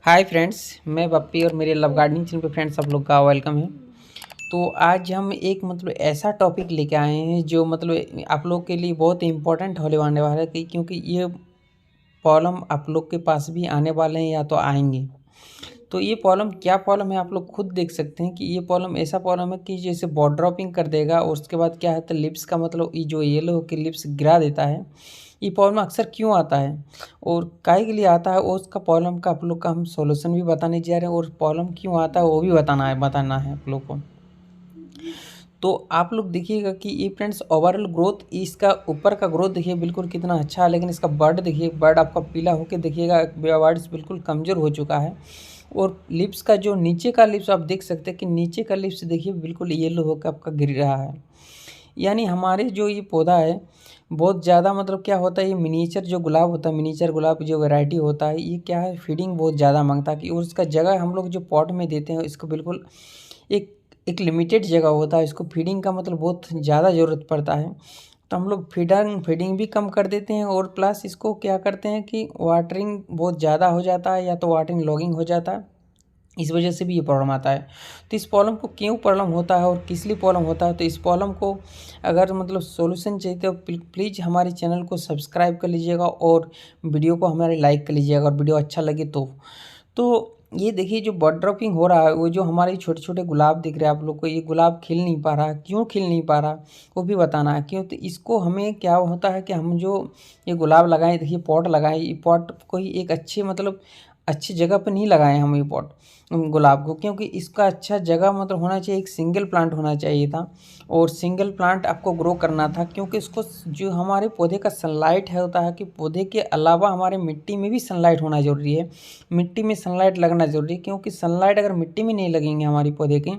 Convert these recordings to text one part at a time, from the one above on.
Hi friends, मैं बप्पी और मेरे लव गार्डनिंग चैनल पे फ्रेंड्स आप लोग का वेलकम है। तो आज हम एक ऐसा टॉपिक लेके आए हैं जो आप लोग के लिए बहुत इम्पोर्टेंट होने वाला है क्योंकि ये प्रॉब्लम आप लोग के पास भी आने वाले हैं या तो आएंगे। तो ये प्रॉब्लम क्या प्रॉब्लम है आप लोग खुद देख सकते हैं कि ये प्रॉब्लम ऐसा प्रॉब्लम है कि जैसे बॉड ड्रॉपिंग कर देगा और उसके बाद क्या है तो लिप्स का ये जो येलो होकर लिप्स गिरा देता है। ये प्रॉब्लम अक्सर क्यों आता है और काहे के लिए आता है और उसका प्रॉब्लम का आप लोग का हम सॉल्यूशन भी बताने जा रहे हैं और प्रॉब्लम क्यों आता है वो भी बताना है आप लोग को। तो आप लोग देखिएगा कि ये फ्रेंड्स ओवरऑल ग्रोथ इसका ऊपर का ग्रोथ देखिए बिल्कुल कितना अच्छा है, लेकिन इसका बर्ड देखिए, बर्ड आपका पीला होकर देखिएगा, बर्ड्स बिल्कुल कमज़ोर हो चुका है। और लिप्स का जो नीचे का लिप्स आप देख सकते हैं कि नीचे का लिप्स देखिए बिल्कुल येलो होकर आपका गिर रहा है। यानी हमारे जो ये पौधा है बहुत ज़्यादा क्या होता है, ये मिनीचर जो गुलाब होता है, मिनीचर गुलाब जो वैरायटी होता है, ये क्या है फीडिंग बहुत ज़्यादा मांगता है कि और इसका जगह हम लोग जो पॉट में देते हैं इसको बिल्कुल एक एक लिमिटेड जगह होता है। इसको फीडिंग का बहुत ज़्यादा ज़रूरत पड़ता है। तो हम लोग फीडिंग भी कम कर देते हैं और प्लस इसको क्या करते हैं कि वाटरिंग बहुत ज़्यादा हो जाता है या तो वाटरिंग लॉगिंग हो जाता है। इस वजह से भी ये प्रॉब्लम आता है। तो इस प्रॉब्लम को क्यों प्रॉब्लम होता है और किस लिए प्रॉब्लम होता है, तो इस प्रॉब्लम को अगर सॉल्यूशन चाहिए तो प्लीज़ हमारे चैनल को सब्सक्राइब कर लीजिएगा और वीडियो को हमारे लाइक कर लीजिएगा और वीडियो अच्छा लगे तो ये देखिए जो बड ड्रॉपिंग हो रहा है, वो जो हमारे छोटे छोटे गुलाब दिख रहे हैं आप लोग को, ये गुलाब खिल नहीं पा रहा, क्यों खिल नहीं पा रहा वो भी बताना है क्यों। तो इसको हमें क्या होता है कि हम जो ये गुलाब लगाएं, देखिए पॉट लगाएं, ये पॉट कोई एक अच्छी जगह पर नहीं लगाएं हम ये पॉट गुलाब को, क्योंकि इसका अच्छा जगह होना चाहिए, एक सिंगल प्लांट होना चाहिए था और सिंगल प्लांट आपको ग्रो करना था, क्योंकि इसको जो हमारे पौधे का सनलाइट है होता है कि पौधे के अलावा हमारे मिट्टी में भी सनलाइट होना ज़रूरी है, मिट्टी में सनलाइट लगना ज़रूरी है, क्योंकि सनलाइट अगर मिट्टी में नहीं लगेंगे हमारी पौधे के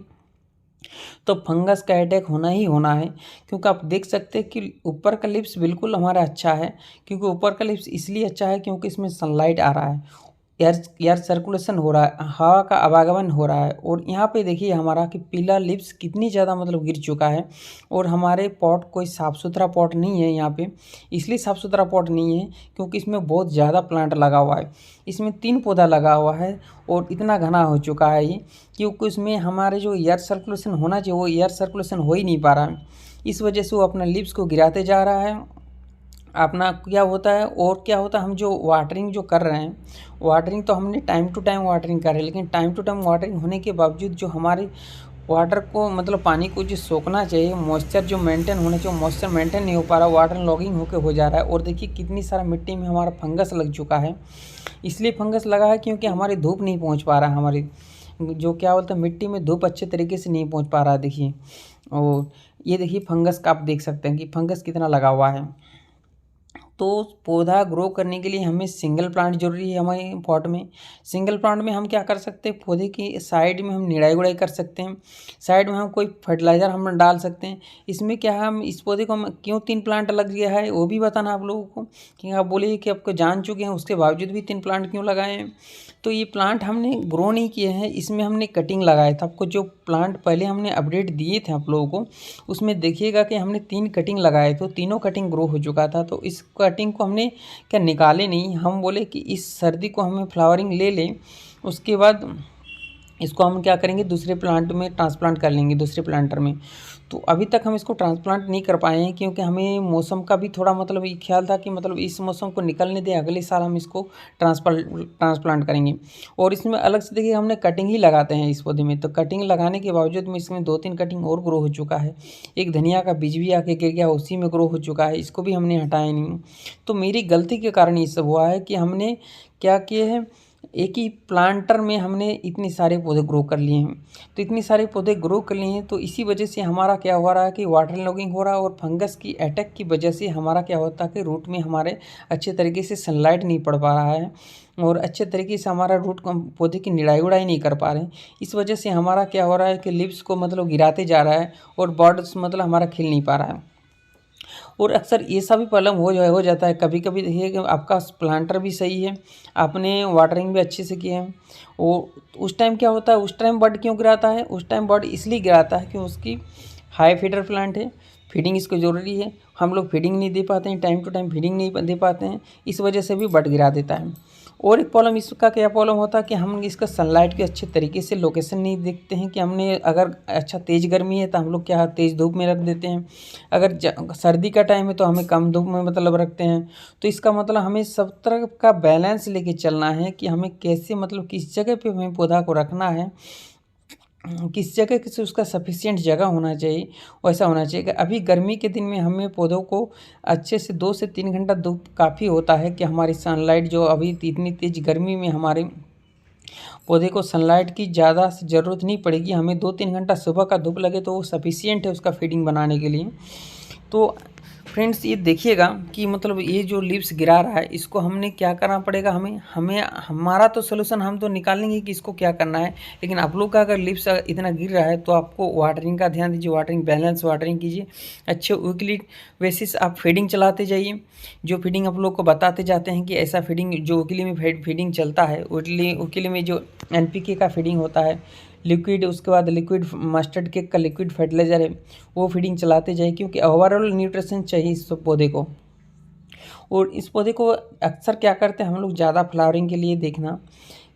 तो फंगस का अटैक होना ही होना है। क्योंकि आप देख सकते हैं कि ऊपर का लिप्स बिल्कुल हमारा अच्छा है, क्योंकि ऊपर का लिप्स इसलिए अच्छा है क्योंकि इसमें सनलाइट आ रहा है, एयर सर्कुलेशन हो रहा है, हवा का आवागमन हो रहा है। और यहाँ पे देखिए हमारा कि पीला लिप्स कितनी ज़्यादा गिर चुका है और हमारे पॉट कोई साफ़ सुथरा पॉट नहीं है यहाँ पे। इसलिए साफ़ सुथरा पॉट नहीं है क्योंकि इसमें बहुत ज़्यादा प्लांट लगा हुआ है, इसमें 3 पौधा लगा हुआ है और इतना घना हो चुका है ये, क्योंकि उसमें हमारे जो एयर सर्कुलेशन होना चाहिए वो एयर सर्कुलेशन हो ही नहीं पा रहा है। इस वजह से वो अपना लिप्स को गिराते जा रहा है। अपना क्या होता है और क्या होता है, हम जो वाटरिंग जो कर रहे हैं, वाटरिंग तो हमने टाइम टू टाइम वाटरिंग कर रहे हैं, लेकिन टाइम टू टाइम वाटरिंग होने के बावजूद जो हमारे वाटर को पानी को जो सोखना चाहिए, मॉइस्चर जो मेंटेन होना चाहिए, मॉइस्चर मेंटेन नहीं हो पा रहा, वाटर लॉगिंग होकर हो जा रहा है। और देखिए कितनी सारा मिट्टी में हमारा फंगस लग चुका है। इसलिए फंगस लगा है क्योंकि हमारी धूप नहीं पहुंच पा रहा है, हमारी जो क्या बोलते हैं मिट्टी में धूप अच्छे तरीके से नहीं पहुंच पा रहा है। देखिए और ये देखिए फंगस का आप देख सकते हैं कि फंगस कितना लगा हुआ है। तो पौधा ग्रो करने के लिए हमें सिंगल प्लांट जरूरी है हमारे पॉट में। सिंगल प्लांट में हम क्या कर सकते हैं, पौधे की साइड में हम निराई गुड़ाई कर सकते हैं, साइड में हम कोई फर्टिलाइज़र हम डाल सकते हैं। इसमें क्या है, हम इस पौधे को हम क्यों 3 प्लांट लग गया है वो भी बताना आप लोगों को, कि आप बोलिए कि आपको जान चुके हैं उसके बावजूद भी 3 प्लांट क्यों लगाए हैं। तो ये प्लांट हमने ग्रो नहीं किए हैं, इसमें हमने कटिंग लगाया था। आपको जो प्लांट पहले हमने अपडेट दिए थे आप लोगों को, उसमें देखिएगा कि हमने 3 कटिंग लगाए, तो तीनों कटिंग ग्रो हो चुका था। तो इस कटिंग को हमने क्या निकाले नहीं, हम बोले कि इस सर्दी को हमें फ्लावरिंग ले लें, उसके बाद इसको हम क्या करेंगे दूसरे प्लांट में ट्रांसप्लांट कर लेंगे, दूसरे प्लांटर में। तो अभी तक हम इसको ट्रांसप्लांट नहीं कर पाए हैं क्योंकि हमें मौसम का भी थोड़ा ये ख्याल था कि इस मौसम को निकलने दें, अगले साल हम इसको ट्रांसप्लांट करेंगे। और इसमें अलग से देखिए हमने कटिंग ही लगाते हैं इस पौधे में, तो कटिंग लगाने के बावजूद में इसमें 2-3 कटिंग और ग्रो हो चुका है। एक धनिया का बीज भी आके गिर गया, उसी में ग्रो हो चुका है, इसको भी हमने हटाया नहीं। तो मेरी गलती के कारण ये सब हुआ है कि हमने क्या किए हैं, एक ही प्लांटर में हमने इतने सारे पौधे ग्रो कर लिए हैं। तो इतने सारे पौधे ग्रो कर लिए हैं तो इसी वजह से हमारा क्या हो रहा है कि वाटर लॉगिंग हो रहा है और फंगस की अटैक की वजह से हमारा क्या होता है कि रूट में हमारे अच्छे तरीके से सनलाइट नहीं पड़ पा रहा है और अच्छे तरीके से हमारा रूट पौधे की निराई उड़ाई नहीं कर पा रहे हैं। इस वजह से हमारा क्या हो रहा है कि लिव्स को गिराते जा रहा है और बर्ड्स हमारा खिल नहीं पा रहा है। और अक्सर ये सा भी प्रॉब्लम हो जाता है कभी कभी। देखिए कि आपका प्लांटर भी सही है, आपने वाटरिंग भी अच्छे से किए हैं, और उस टाइम क्या होता है, उस टाइम बर्ड क्यों गिराता है, उस टाइम बर्ड इसलिए गिराता है कि उसकी हाई फीडर प्लांट है, फीडिंग इसको ज़रूरी है, हम लोग फीडिंग नहीं दे पाते हैं, टाइम टू टाइम फीडिंग नहीं दे पाते हैं, इस वजह से भी बर्ड गिरा देता है। और एक प्रॉब्लम इसका क्या प्रॉब्लम होता है कि हम इसका सनलाइट के अच्छे तरीके से लोकेशन नहीं देखते हैं कि हमने अगर अच्छा तेज़ गर्मी है तो हम लोग क्या तेज़ धूप में रख देते हैं, अगर सर्दी का टाइम है तो हमें कम धूप में मतलब रखते हैं। तो इसका मतलब हमें सब तरह का बैलेंस लेके चलना है कि हमें कैसे मतलब किस जगह पे हमें पौधा को रखना है, किस जगह किसी उसका सफिशिएंट जगह होना चाहिए, वैसा होना चाहिए कि अभी गर्मी के दिन में हमें पौधों को अच्छे से 2 से 3 घंटा धूप काफ़ी होता है कि हमारी सनलाइट जो अभी इतनी तेज़ गर्मी में हमारे पौधे को सनलाइट की ज़्यादा ज़रूरत नहीं पड़ेगी, हमें 2-3 घंटा सुबह का धूप लगे तो वो सफिशिएंट है उसका फीडिंग बनाने के लिए। तो फ्रेंड्स ये देखिएगा कि मतलब ये जो लीव्स गिरा रहा है इसको हमने क्या करना पड़ेगा, हमें हमें हमारा तो सोल्यूशन हम तो निकालेंगे कि इसको क्या करना है, लेकिन आप लोग का अगर लीव्स इतना गिर रहा है तो आपको वाटरिंग का ध्यान दीजिए, वाटरिंग बैलेंस वाटरिंग कीजिए, अच्छे वीकली बेसिस आप फीडिंग चलाते जाइए। जो फीडिंग आप लोग को बताते जाते हैं कि ऐसा फीडिंग जो वीकली में फीडिंग चलता है, वीकली में जो NPK का फीडिंग होता है लिक्विड, उसके बाद लिक्विड मस्टर्ड केक का लिक्विड फर्टिलाइज़र है वो फीडिंग चलाते जाए, क्योंकि ओवरऑल न्यूट्रिशन चाहिए इस पौधे को। और इस पौधे को अक्सर क्या करते हैं हम लोग ज़्यादा फ्लावरिंग के लिए देखना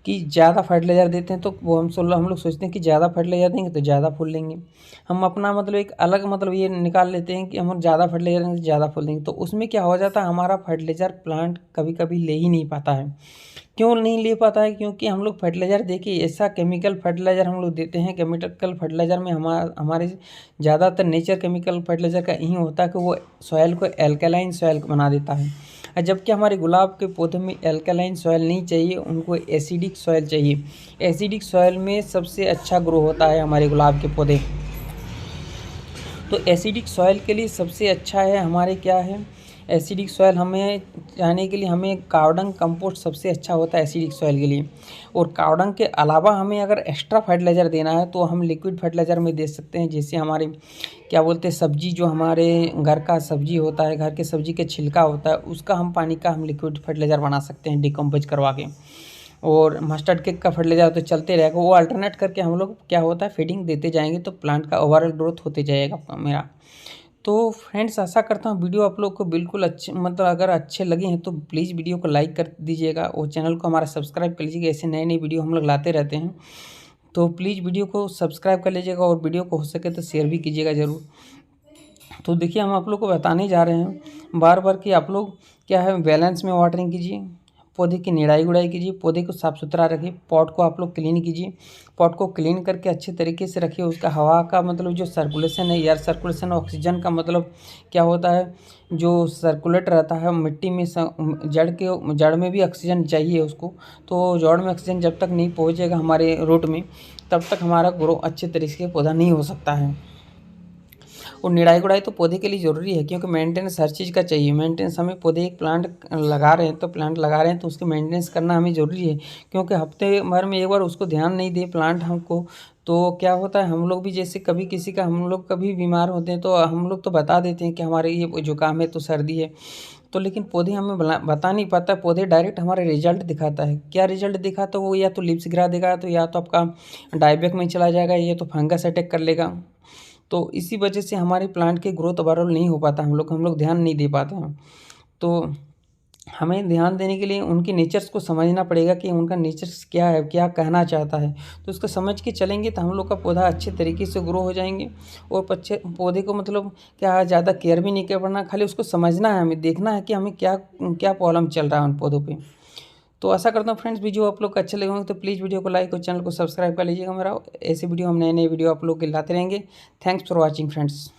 कि ज़्यादा फर्टिलाइज़र देते हैं तो वो हम लोग सोचते हैं कि ज़्यादा फर्टिलाइज़र देंगे तो ज़्यादा फूल लेंगे। हम अपना मतलब एक अलग मतलब ये निकाल लेते हैं कि हम ज़्यादा फर्टिलाइज़र देंगे तो ज़्यादा फूल देंगे, तो उसमें क्या हो जाता है हमारा फर्टिलाइज़र प्लांट कभी कभी ले ही नहीं पाता है। क्यों नहीं ले पाता है? क्योंकि हम लोग फर्टिलाइज़र देखिए ऐसा केमिकल फर्टिलाइज़र हम लोग देते हैं, केमिकल फर्टिलाइज़र में हमारे ज़्यादातर नेचर केमिकल फर्टिलाइज़र का यही होता है कि वो सॉइल को एल्कलाइन सॉइल बना देता है, जबकि हमारे गुलाब के पौधे में एल्कलाइन सॉइल नहीं चाहिए, उनको एसिडिक सॉइल चाहिए। एसिडिक सॉइल में सबसे अच्छा ग्रो होता है हमारे गुलाब के पौधे। तो एसिडिक सॉइल के लिए सबसे अच्छा है हमारे क्या है, एसिडिक सॉइल हमें जाने के लिए हमें कावडंग कंपोस्ट सबसे अच्छा होता है एसिडिक सॉइल के लिए। और कावडंग के अलावा हमें अगर एक्स्ट्रा फर्टिलाइज़र देना है तो हम लिक्विड फर्टिलाइज़र में दे सकते हैं, जैसे हमारे क्या बोलते हैं सब्जी जो हमारे घर का सब्जी होता है, घर के सब्जी के छिलका होता है, उसका हम पानी का हम लिक्विड फर्टिलाइज़र बना सकते हैं डिकम्पोज करवा के। और मस्टर्ड केक का फर्टिलाइज़र तो चलते रहेगा, वो अल्टरनेट करके हम लोग क्या होता है फीडिंग देते जाएंगे तो प्लांट का ओवरऑल ग्रोथ होते जाएगा मेरा। तो फ्रेंड्स आशा करता हूँ वीडियो आप लोग को बिल्कुल अच्छे मतलब अगर अच्छे लगे हैं तो प्लीज़ वीडियो को लाइक कर दीजिएगा और चैनल को हमारा सब्सक्राइब कर लीजिएगा, ऐसे नए नए वीडियो हम लोग लाते रहते हैं। तो प्लीज़ वीडियो को सब्सक्राइब कर लीजिएगा और वीडियो को हो सके तो शेयर भी कीजिएगा ज़रूर। तो देखिए हम आप लोग को बताने जा रहे हैं बार बार कि आप लोग क्या है बैलेंस में वाटरिंग कीजिए, पौधे की निराई गुड़ाई कीजिए, पौधे को साफ़ सुथरा रखिए, पॉट को आप लोग क्लीन कीजिए, पॉट को क्लीन करके अच्छे तरीके से रखिए, उसका हवा का मतलब जो सर्कुलेशन है एयर सर्कुलेशन ऑक्सीजन का मतलब क्या होता है जो सर्कुलेट रहता है मिट्टी में जड़ में भी ऑक्सीजन चाहिए उसको, तो जड़ में ऑक्सीजन जब तक नहीं पहुँचेगा हमारे रूट में तब तक हमारा ग्रो अच्छे तरीके से पौधा नहीं हो सकता है। और निराई गुड़ाई तो पौधे के लिए ज़रूरी है, क्योंकि मेंटेनेंस हर चीज़ का चाहिए। मेंटेनेंस हमें पौधे एक प्लांट लगा रहे हैं तो उसकी मेंटेनेंस करना हमें ज़रूरी है, क्योंकि हफ्ते भर में एक बार उसको ध्यान नहीं दे प्लांट हमको तो क्या होता है हम लोग भी जैसे कभी किसी का हम लोग कभी बीमार होते हैं तो हम लोग तो बता देते हैं कि हमारे ये जुकाम है तो सर्दी है, तो लेकिन पौधे हमें बता नहीं पाता। पौधे डायरेक्ट हमारे रिजल्ट दिखाता है, क्या रिजल्ट दिखाता है वो या तो लीव्स गिरा देगा, तो या तो आपका डायबैक में चला जाएगा, या तो फंगस अटैक कर लेगा। तो इसी वजह से हमारे प्लांट की ग्रोथ ओवरऑल नहीं हो पाता, हम लोग ध्यान नहीं दे पाते हैं। तो हमें ध्यान देने के लिए उनके नेचर्स को समझना पड़ेगा कि उनका नेचर्स क्या है, क्या कहना चाहता है, तो उसको समझ के चलेंगे तो हम लोग का पौधा अच्छे तरीके से ग्रो हो जाएंगे। और पौधे को मतलब क्या ज़्यादा केयर भी नहीं करना, खाली उसको समझना है, हमें देखना है कि हमें क्या क्या प्रॉब्लम चल रहा है उन पौधों पर। तो आशा करता हूँ फ्रेंड्स वीडियो आप लोग को अच्छे लगे होंगे, तो प्लीज़ वीडियो को लाइक और चैनल को सब्सक्राइब कर लीजिएगा मेरा, ऐसे वीडियो हम नए नए वीडियो आप लोग के लाते रहेंगे। Thanks for watching friends.